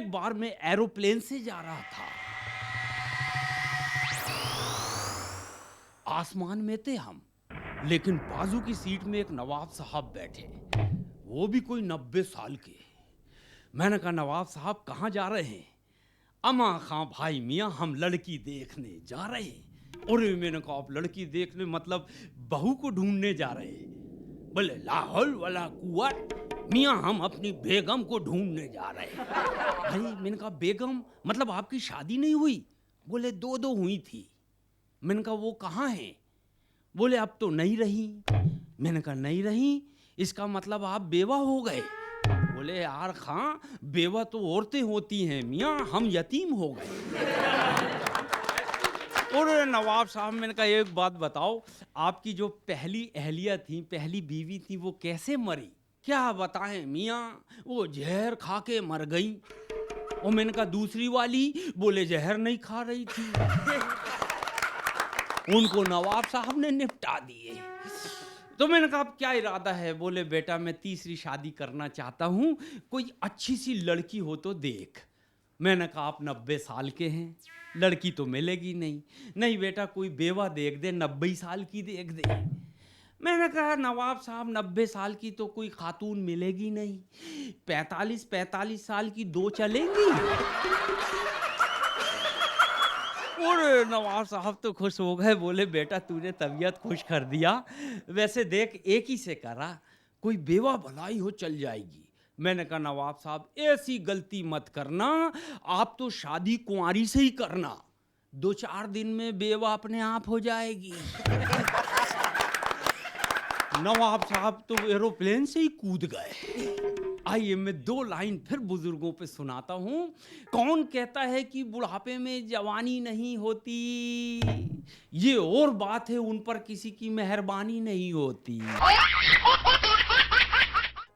एक बार मैं एरोप्लेन से जा रहा था, आसमान में थे हम, लेकिन बाजू की सीट में एक नवाब साहब बैठे, वो भी कोई 90 साल के। मैंने कहा, नवाब साहब कहाँ जा रहे हैं? अमा खां भाई मियाँ, हम लड़की देखने जा रहे हैं। और मैंने कहा, आप लड़की देखने मतलब बहू को ढूंढने जा रहे हैं? बोले, ला हौल वला कुव्वत मियाँ, हम अपनी बेगम को ढूंढने जा रहे हैं। भाई मैंने कहा, बेगम मतलब आपकी शादी नहीं हुई? बोले, दो हुई थी। मैंने कहा, वो कहाँ है? बोले, अब तो नहीं रही। मैंने कहा, नहीं रही इसका मतलब आप बेवा हो गए? बोले, यार खां, बेवा तो औरतें होती हैं मियाँ, हम यतीम हो गए। और नवाब साहब, मैंने कहा, एक बात बताओ, आपकी जो पहली अहलिया थी, पहली बीवी थी, वो कैसे मरी? क्या बताएं मियाँ, वो जहर खा के मर गई। और मैंने कहा, दूसरी वाली? बोले, जहर नहीं खा रही थी। उनको नवाब साहब ने निपटा दिए। तो मैंने कहा, अब क्या इरादा है? बोले, बेटा मैं तीसरी शादी करना चाहता हूँ, कोई अच्छी सी लड़की हो तो देख। मैंने कहा, आप 90 साल के हैं, लड़की तो मिलेगी नहीं। नहीं बेटा, कोई बेवा देख दे, 90 साल की देख दे। मैंने कहा, नवाब साहब 90 साल की तो कोई खातून मिलेगी नहीं, 45 साल की दो चलेंगी। और नवाब साहब तो खुश हो गए, बोले, बेटा तूने तबीयत खुश कर दिया। वैसे देख, एक ही से करा, कोई बेवा भलाई हो चल जाएगी। मैंने कहा, नवाब साहब ऐसी गलती मत करना, आप तो शादी कुंवारी से ही करना, 2-4 दिन में बेवा अपने आप हो जाएगी। नवाब साहब तो एरोप्लेन से ही कूद गए। आइए मैं 2 लाइन फिर बुजुर्गों पे सुनाता हूँ। कौन कहता है कि बुढ़ापे में जवानी नहीं होती? ये और बात है, उन पर किसी की मेहरबानी नहीं होती।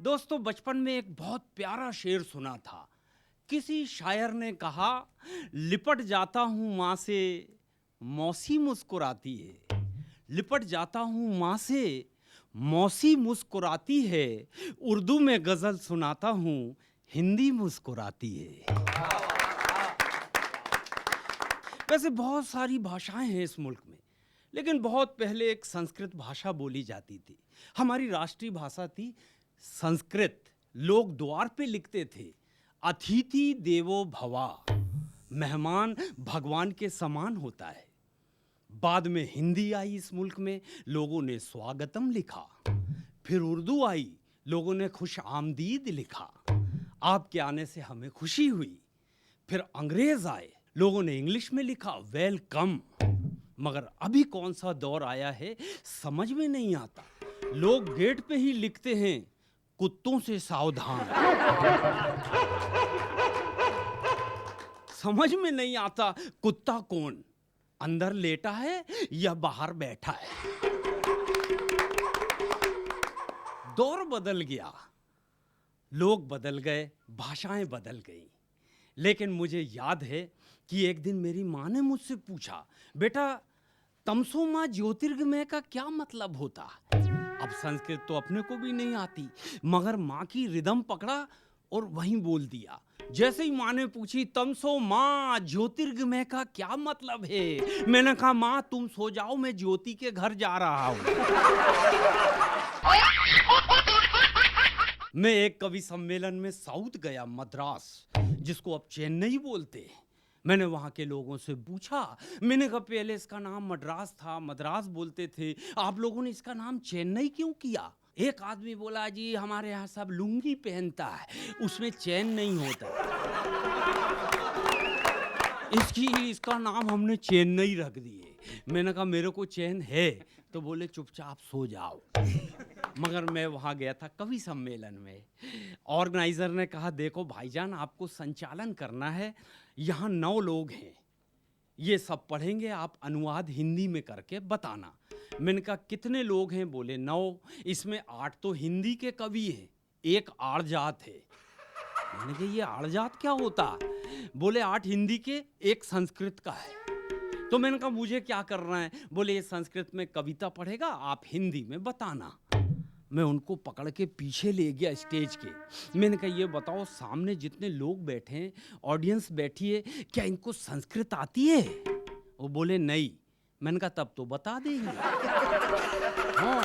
दोस्तों, बचपन में एक बहुत प्यारा शेर सुना था। किसी शायर ने कहा, लिपट जाता हूँ माँ से, मौसी मुस्कुराती है। लिपट जाता हूँ माँ से, मौसी मुस्कुराती है। उर्दू में गजल सुनाता हूँ, हिंदी मुस्कुराती है। वैसे बहुत सारी भाषाएं हैं इस मुल्क में, लेकिन बहुत पहले एक संस्कृत भाषा बोली जाती थी। हमारी राष्ट्रीय भाषा थी संस्कृत। लोग द्वार पे लिखते थे, अतिथि देवो भवा, मेहमान भगवान के समान होता है। बाद में हिंदी आई इस मुल्क में, लोगों ने स्वागतम लिखा। फिर उर्दू आई, लोगों ने खुश आमदीद लिखा। आपके आने से हमें खुशी हुई। फिर अंग्रेज आए, लोगों ने इंग्लिश में लिखा, वेलकम। मगर अभी कौन सा दौर आया है समझ में नहीं आता। लोग गेट पे ही लिखते हैं, कुत्तों से सावधान। समझ में नहीं आता, कुत्ता कौन, अंदर लेटा है या बाहर बैठा है। दौर बदल गया, लोग बदल गए, भाषाएं बदल गई। लेकिन मुझे याद है कि एक दिन मेरी माँ ने मुझसे पूछा, बेटा तमसो माँ ज्योतिर्गमय का क्या मतलब होता? अब संस्कृत तो अपने को भी नहीं आती, मगर माँ की रिदम पकड़ा और वहीं बोल दिया। जैसे ही माँ ने पूछी, तमसो माँ ज्योतिर्गमय का क्या मतलब है? मैंने कहा, माँ तुम सो जाओ, मैं ज्योति के घर जा रहा हूँ। मैं एक कवि सम्मेलन में साउथ गया, मद्रास, जिसको अब चेन्नई बोलते हैं। मैंने वहाँ के लोगों से पूछा, मैंने कहा, पहले इसका नाम मद्रास था, मद्रास बोलते थे, आप लोगों ने इसका नाम चेन्नई क्यों किया? एक आदमी बोला, जी हमारे यहाँ सब लुंगी पहनता है, उसमें चैन नहीं होता, इसका नाम हमने चेन्नई रख दिए। मैंने कहा, मेरे को चैन है। तो बोले, चुपचाप सो जाओ। मगर मैं वहाँ गया था कवि सम्मेलन में। ऑर्गेनाइजर ने कहा, देखो भाईजान, आपको संचालन करना है, यहाँ 9 लोग हैं, ये सब पढ़ेंगे, आप अनुवाद हिंदी में करके बताना। मैंने कहा, कितने लोग हैं? बोले 9। इसमें 8 तो हिंदी के कवि हैं, 1 आड़जात है। मैंने कहा, ये आड़जात क्या होता? बोले 8 हिंदी के, 1 संस्कृत का है। तो मैंने कहा, मुझे क्या करना है? बोले, ये संस्कृत में कविता पढ़ेगा, आप हिंदी में बताना। मैं उनको पकड़ के पीछे ले गया स्टेज के। मैंने कहा ये बताओ सामने जितने लोग बैठे हैं, ऑडियंस बैठी है, क्या इनको संस्कृत आती है? वो बोले नहीं। मैंने कहा तब तो बता देंगे। हाँ,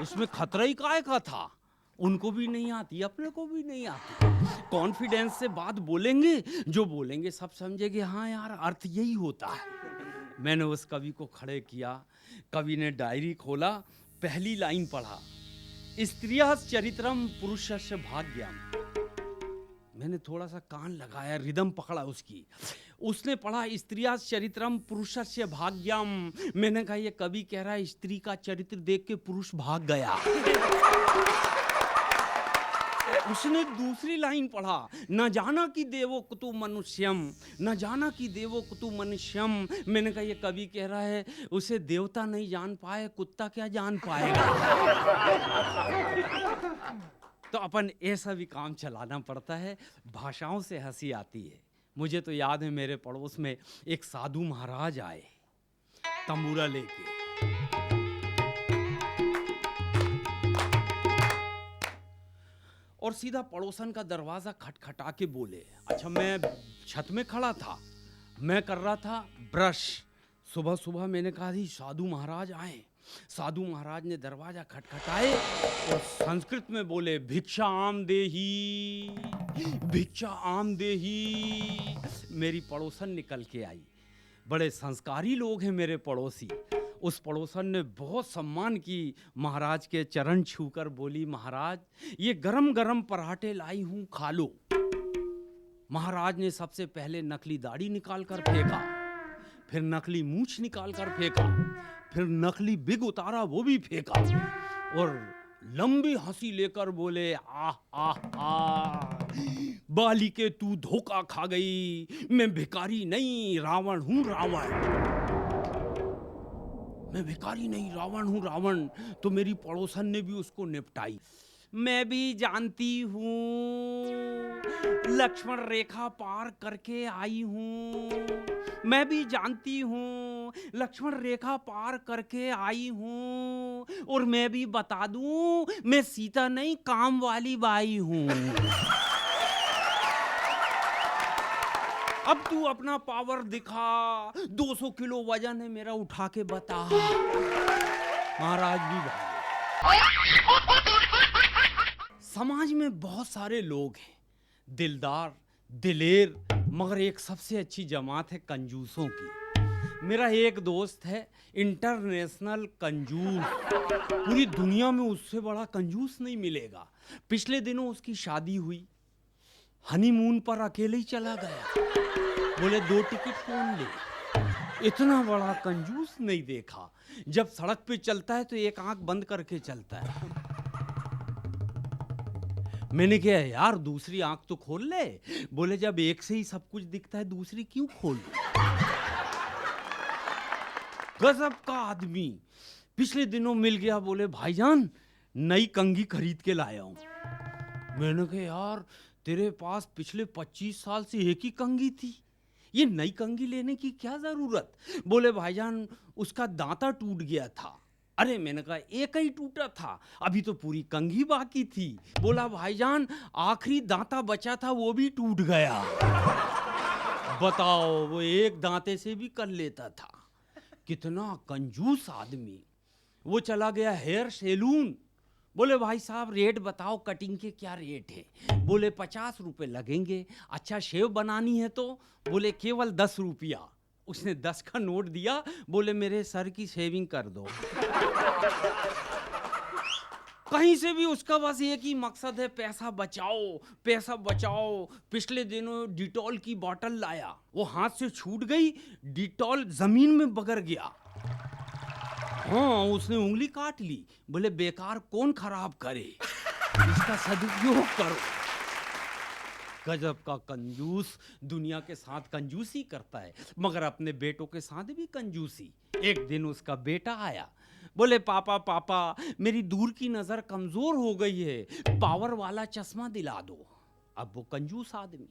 उसमें खतरा ही काहे का था? उनको भी नहीं आती, अपने को भी नहीं आती। कॉन्फिडेंस से बात बोलेंगे, जो बोलेंगे सब समझेंगे हाँ यार अर्थ यही होता है। मैंने उस कवि को खड़े किया, कवि ने डायरी खोला, पहली लाइन पढ़ा, स्त्रियः चरित्रम पुरुषस्य भाग्यम। मैंने थोड़ा सा कान लगाया, रिदम पकड़ा उसकी। उसने पढ़ा स्त्रियः चरित्रम पुरुषस्य भाग्यम। मैंने कहा ये कवि कह रहा है स्त्री का चरित्र देख के पुरुष भाग गया। उसने दूसरी लाइन पढ़ा, न जाना कि देवो कुतु मनुष्यम, न जाना कि देवो कुतु मनुष्यम। मैंने कहा ये कवि कह रहा है उसे देवता नहीं जान पाए, कुत्ता क्या जान पाएगा। तो अपन ऐसा भी काम चलाना पड़ता है। भाषाओं से हंसी आती है। मुझे तो याद है मेरे पड़ोस में एक साधु महाराज आए तंबूरा लेके। और सीधा पड़ोसन का दरवाजा खटखटा के बोले। अच्छा, मैं छत में खड़ा था, मैं कर रहा था ब्रश। सुबह सुबह मैंने कहा थी साधु महाराज आए। साधु महाराज ने दरवाजा खटखटाए और संस्कृत में बोले भिक्षा आम देही, भिक्षा आम देही। मेरी पड़ोसन निकल के आई। बड़े संस्कारी लोग हैं मेरे पड़ोसी। उस पड़ोसन ने बहुत सम्मान की, महाराज के चरण छूकर बोली महाराज ये गरम गरम पराठे लाई हूं, खा लो। महाराज ने सबसे पहले नकली दाढ़ी निकाल कर फेंका, फिर नकली मूंछ निकाल कर फेंका, फिर नकली बिग उतारा, वो भी फेंका, और लंबी हंसी लेकर बोले आह आह आह, बालिके तू धोखा खा गई, मैं भिखारी नहीं रावण हूं रावण। मैं भिखारी नहीं रावण हूं रावण। तो मेरी पड़ोसन ने भी उसको निपटाई। मैं भी जानती हूँ लक्ष्मण रेखा पार करके आई हूँ, मैं भी जानती हूँ लक्ष्मण रेखा पार करके आई हूँ, और मैं भी बता दूं मैं सीता नहीं काम वाली बाई हूँ। अब तू अपना पावर दिखा, 200 किलो वजन है मेरा, उठा के बता। महाराज भी भागे। समाज में बहुत सारे लोग हैं दिलदार, दिलेर, मगर एक सबसे अच्छी जमात है कंजूसों की। मेरा एक दोस्त है इंटरनेशनल कंजूस, पूरी दुनिया में उससे बड़ा कंजूस नहीं मिलेगा। पिछले दिनों उसकी शादी हुई, हनीमून पर अकेले ही चला गया। बोले 2 टिकट कौन ले? इतना बड़ा कंजूस नहीं देखा। जब सड़क पे चलता है तो एक आंख बंद करके चलता है। मैंने कहा यार दूसरी आंख तो खोल ले। बोले जब एक से ही सब कुछ दिखता है दूसरी क्यों खोल? गजब का आदमी। पिछले दिनों मिल गया, बोले भाईजान नई कंघी खरीद के लाया हूं। मैंने कहा यार तेरे पास पिछले 25 साल से एक ही कंघी थी, ये नई कंघी लेने की क्या जरूरत? बोले भाईजान उसका दांता टूट गया था। अरे मैंने कहा एक ही टूटा था, अभी तो पूरी कंघी बाकी थी। बोला भाईजान आखिरी दांता बचा था वो भी टूट गया। बताओ वो एक दांते से भी कर लेता था। कितना कंजूस आदमी। वो चला गया हेयर सैलून। बोले भाई साहब रेट बताओ कटिंग के क्या रेट है? बोले 50 रुपए लगेंगे। अच्छा शेव बनानी है तो? बोले केवल 10 रुपया। उसने 10 का नोट दिया, बोले मेरे सर की शेविंग कर दो। कहीं से भी उसका बस एक ही मकसद है, पैसा बचाओ पैसा बचाओ। पिछले दिनों डिटॉल की बोतल लाया, वो हाथ से छूट गई, डिटॉल जमीन में बगर गया। हाँ उसने उंगली काट ली। बोले बेकार कौन खराब करे, इसका सदुपयोग करो। गजब का कंजूस। दुनिया के साथ कंजूसी करता है मगर अपने बेटों के साथ भी कंजूसी। एक दिन उसका बेटा आया, बोले पापा पापा मेरी दूर की नजर कमजोर हो गई है, पावर वाला चश्मा दिला दो। अब वो कंजूस आदमी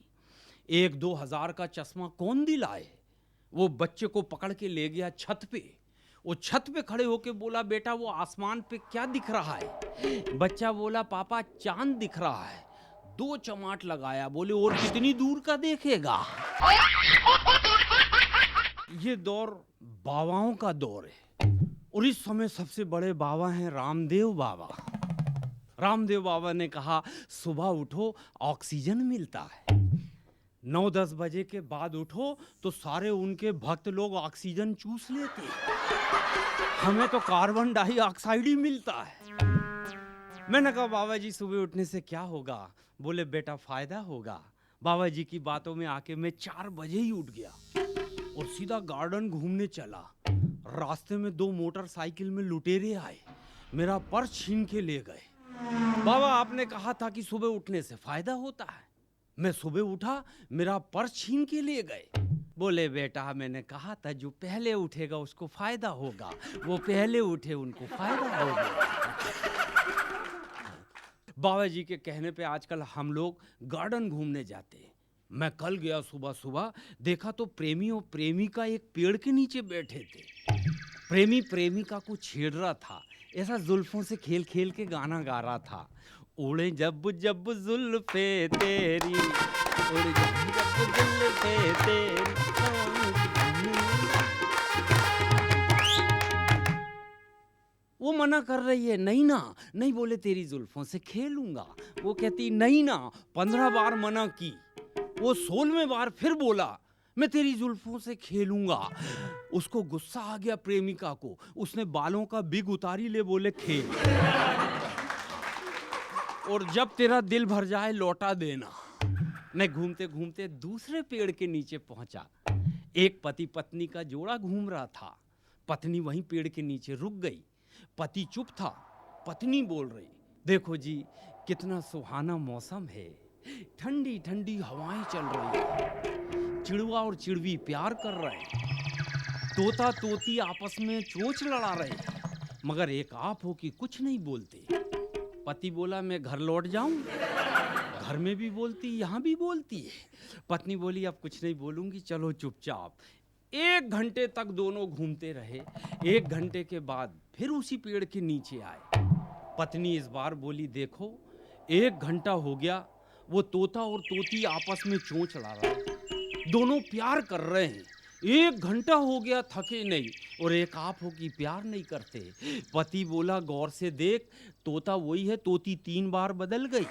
1-2 हजार का चश्मा कौन दिलाए? वो बच्चे को पकड़ के ले गया छत पे, वो छत पे खड़े होके बोला, बेटा वो आसमान पे क्या दिख रहा है? बच्चा बोला, पापा चांद दिख रहा है। 2 चमाट लगाया, बोले और कितनी दूर का देखेगा? ये दौर बाबाओं का दौर है और इस समय सबसे बड़े बाबा हैं रामदेव बाबा। रामदेव बाबा ने कहा, सुबह उठो ऑक्सीजन मिलता है, 9-10 बजे के बाद उठो तो सारे उनके भक्त लोग ऑक्सीजन चूस लेते हैं, हमें तो कार्बन डाइऑक्साइड ही मिलता है। मैंने कहा, बाबा जी सुबह उठने से क्या होगा? बोले, बेटा फायदा होगा। बाबा जी की बातों में आके मैं 4 बजे ही उठ गया और सीधा गार्डन घूमने चला। रास्ते में 2 मोटरसाइकिल में लुटेरे आए, मेरा पर्स छीन के ले गए। बाबा आपने कहा था कि सुबह उठने से फायदा होता है। मैं सुबह उठा, मेरा पर्स छीन के ले गए। बोले, बेटा मैंने कहा था जो पहले उठेगा उसको फायदा होगा, वो पहले उठे उनको फायदा होगा। बाबा जी के कहने पे आजकल हम लोग गार्डन घूमने जाते हैं। मैं कल गया सुबह सुबह, देखा तो प्रेमी और प्रेमिका एक पेड़ के नीचे बैठे थे। प्रेमी प्रेमिका को छेड़ रहा था, ऐसा जुल्फों से खेल खेल के गाना गा रहा था। उड़े जब जब जुल्फे तेरी, उड़े जब जब जुल्फे तेरी। वो मना कर रही है, नहीं ना, नहीं। बोले, तेरी जुल्फों से खेलूंगा। वो कहती, नहीं ना। 15 बार मना की, वो 16वें बार फिर बोला, मैं तेरी जुल्फों से खेलूंगा। उसको गुस्सा आ गया प्रेमिका को, उसने बालों का बिग उतारी, ले बोले खेल, और जब तेरा दिल भर जाए लौटा देना। मैं घूमते घूमते दूसरे पेड़ के नीचे पहुंचा। एक पति पत्नी का जोड़ा घूम रहा था। पत्नी वहीं पेड़ के नीचे रुक गई। पति चुप था, पत्नी बोल रही, देखो जी कितना सुहाना मौसम है, ठंडी ठंडी हवाएं चल रही है, चिड़वा और चिड़वी प्यार कर रहे हैं, तोता तोती आपस में चोंच लड़ा रहे हैं, मगर एक आप हो कि कुछ नहीं बोलते। पति बोला, मैं घर लौट जाऊं? घर में भी बोलती, यहाँ भी बोलती है। पत्नी बोली, अब कुछ नहीं बोलूंगी, चलो चुपचाप। 1 घंटे तक दोनों घूमते रहे। 1 घंटे के बाद फिर उसी पेड़ के नीचे आए। पत्नी इस बार बोली, देखो 1 घंटा हो गया, वो तोता और तोती आपस में चोंच लड़ा रहा है, दोनों प्यार कर रहे हैं। 1 घंटा हो गया, थके नहीं, और एक आप हो कि प्यार नहीं करते। पति बोला, गौर से देख, तोता वही है, तोती 3 बार बदल गई।